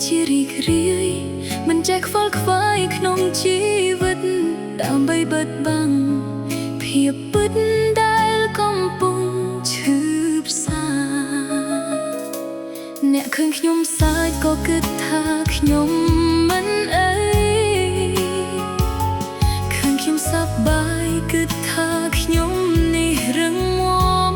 ជារីករាយមិនចេះខ្វល់ខ្វាយក្នុងជីវិតដើម្បីបិទបាំងភាពពិតដែលកំពុងឈឺផ្សាអ្នកឃើញខ្ញុំសើចក៏គិតថាខ្ញុំមិនអីឃើញខ្ញុំសប្បាយគិតថាខ្ញុំនេះរឹងមាំ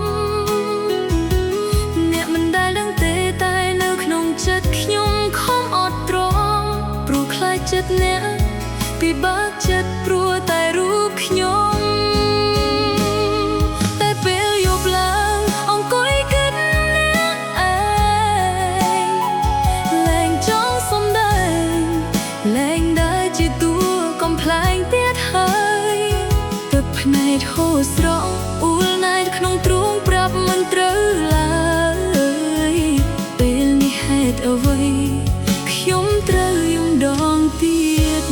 អ្នកមិនដែលដឹងទេតែនៅក្នុងចិត្តខ្ញុំខំអត់ទ្រាំព្រោះខ្លាចចិត្តអ្នកពិបាកចិត្តព្រោះតែរូបខ្ញុំតែពេលយប់ឡើងអង្គុយគិតអ្នកឯងលែងចង់សំដែងលែងដែលជាតួកំប្លែងទៀតហើយទឹកភ្នែកហូរស្រង់អួលណែនក្នុងទ្រូងប្រាប់មិនត្រូវឡើយពេលនេះហេតុអ្វីខ្ញុំត្រូវយំដងទៀត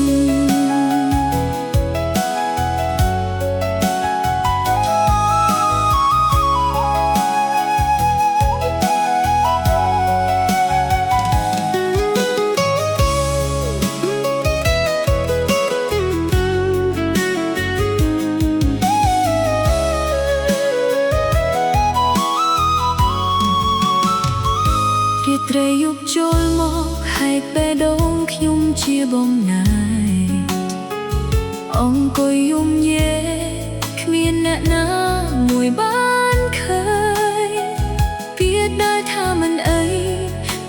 រាត្រីយប់ចូលមកហែកបេះដូងខ្ញុំជាបំណាយអង្គុយយំយេគ្មានអ្នកណាមួយបានឃើញពីដែលថាមិនអី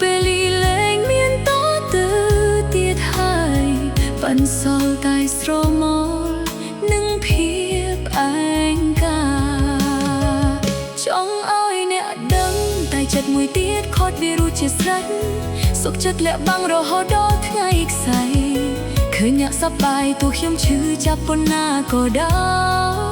ពេលលីលែងមានតទៅទៀតហើយប៉ិនសល់តែស្រមោលនឹងភាពឯកាចង់ឲ្យអ្នកដឹងតែចិត្តមួយទៀតខត់វារួចជាស្រេចសុខចិត្តលាក់បាំងរហូតដល់ថ្ងៃខ្សែឃើញអ្នកសប្បាយទោះខ្ញុំឈឺចាប់ប៉ុណ្ណាក៏ដោយ